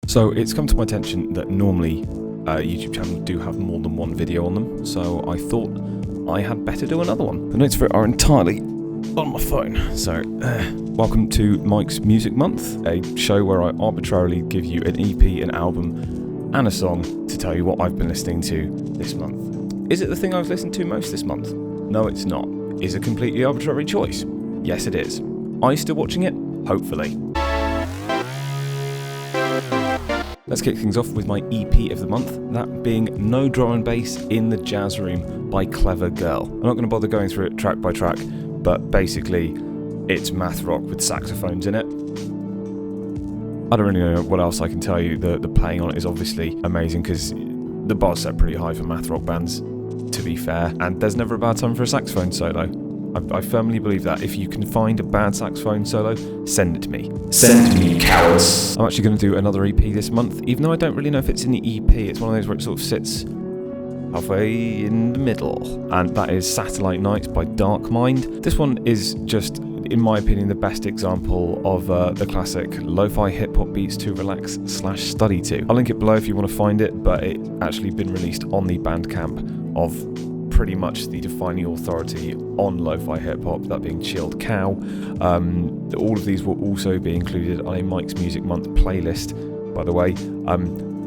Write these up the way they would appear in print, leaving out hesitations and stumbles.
So it's come to my attention that normally YouTube channels do have more than one video on them, so I thought I had better do another one. The notes for it are entirely on my phone. So, welcome to Maik's Music Month, a show where I arbitrarily give you an EP, an album, and a song to tell you what I've been listening to this month. Is it the thing I've listened to most this month? No, it's not. Is it a completely arbitrary choice? Yes, it is. Are you still watching it? Hopefully. Let's kick things off with my EP of the month, that being No Drum and Bass in the Jazz Room by Clever Girl. I'm not going to bother going through it track by track, but basically it's math rock with saxophones in it. I don't really know what else I can tell you. The playing on it is obviously amazing because the bar's set pretty high for math rock bands, to be fair, and there's never a bad time for a saxophone solo. I firmly believe that. If you can find a bad saxophone solo, send it to me. Send it to me, cowards. I'm actually going to do another EP this month, even though I don't really know if it's in the EP. It's one of those where it sort of sits halfway in the middle, and that is Satellite Nights by Dark Mind. This one is just, in my opinion, the best example of the classic lo-fi hip-hop beats to relax/study to. I'll link it below if you want to find it, but it's actually been released on the Bandcamp of pretty much the defining authority on lo-fi hip-hop, that being Chilled Cow. All of these will also be included on a Maik's Music Month playlist, by the way.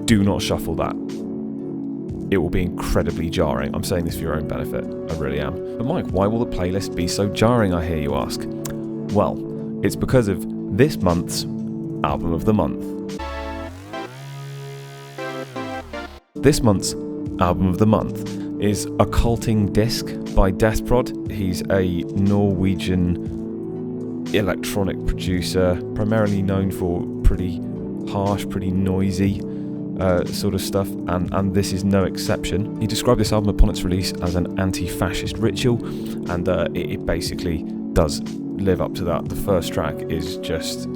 Do not shuffle that. It will be incredibly jarring. I'm saying this for your own benefit, I really am. But Maik, why will the playlist be so jarring, I hear you ask? Well, it's because of this month's Album of the Month. This month's Album of the Month is Occulting Disc by Deathprod. He's a Norwegian electronic producer, primarily known for pretty harsh, pretty noisy sort of stuff, and this is no exception. He described this album upon its release as an anti-fascist ritual, and it basically does live up to that. The first track is just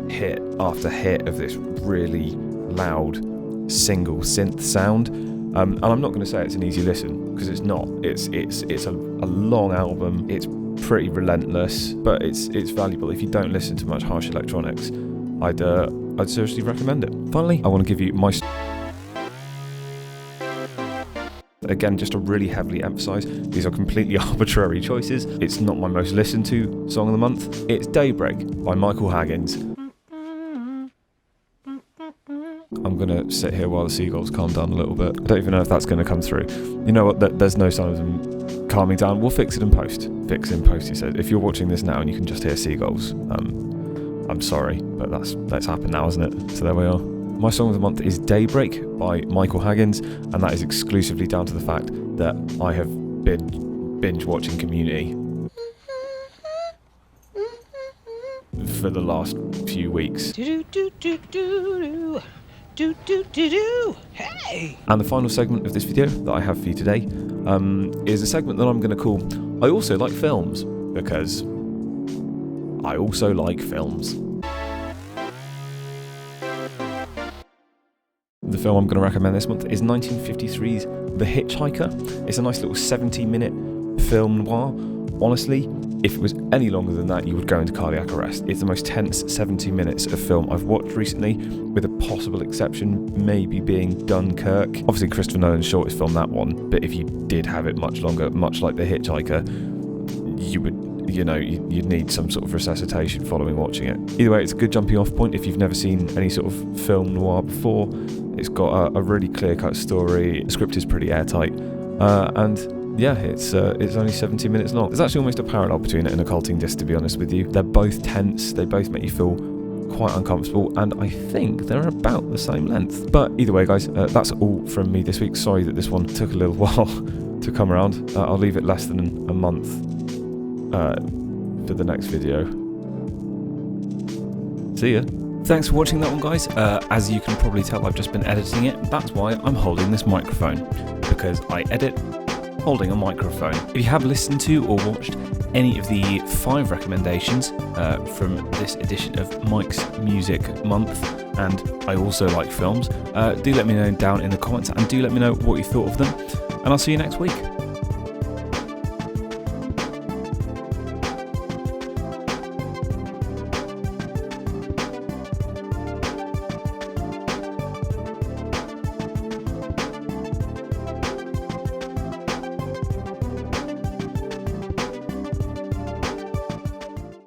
hit after hit of this really loud single synth sound. And I'm not going to say it's an easy listen, because it's not. It's a long album. It's pretty relentless, but it's valuable. If you don't listen to much harsh electronics, I'd seriously recommend it. Finally, I want to give you my... Again, just to really heavily emphasise, these are completely arbitrary choices. It's not my most listened to song of the month. It's Daybreak by Michael Haggins. I'm going to sit here while the seagulls calm down a little bit. I don't even know if that's going to come through. You know what? There's no sign of them calming down. We'll fix it in post. Fix it in post, he said. If you're watching this now and you can just hear seagulls, I'm sorry, but that's happened now, isn't it? So there we are. My song of the month is Daybreak by Michael Haggins, and that is exclusively down to the fact that I have been binge watching Community for the last few weeks. Hey! And the final segment of this video that I have for you today is a segment that I'm going to call I Also Like Films, because I also like films. The film I'm going to recommend this month is 1953's The Hitchhiker. It's a nice little 70-minute film noir. Honestly, if it was any longer than that, you would go into cardiac arrest. It's the most tense 70 minutes of film I've watched recently, with a possible exception maybe being Dunkirk. Obviously, Christopher Nolan's shortest film, that one, but if you did have it much longer, much like The Hitchhiker, you'd need some sort of resuscitation following watching it. Either way, it's a good jumping off point if you've never seen any sort of film noir before. It's got a really clear-cut story, the script is pretty airtight, and yeah, it's only 70 minutes long. There's actually almost a parallel between it and Occulting Disc, to be honest with you. They're both tense, they both make you feel quite uncomfortable, and I think they're about the same length. But either way, guys, that's all from me this week. Sorry that this one took a little while to come around. I'll leave it less than a month for the next video. See ya. Thanks for watching that one, guys. As you can probably tell, I've just been editing it. That's why I'm holding this microphone, because I edit holding a microphone. If you have listened to or watched any of the 5 recommendations from this edition of Maik's Music Month, and I also like films, do let me know down in the comments, and do let me know what you thought of them, and I'll see you next week.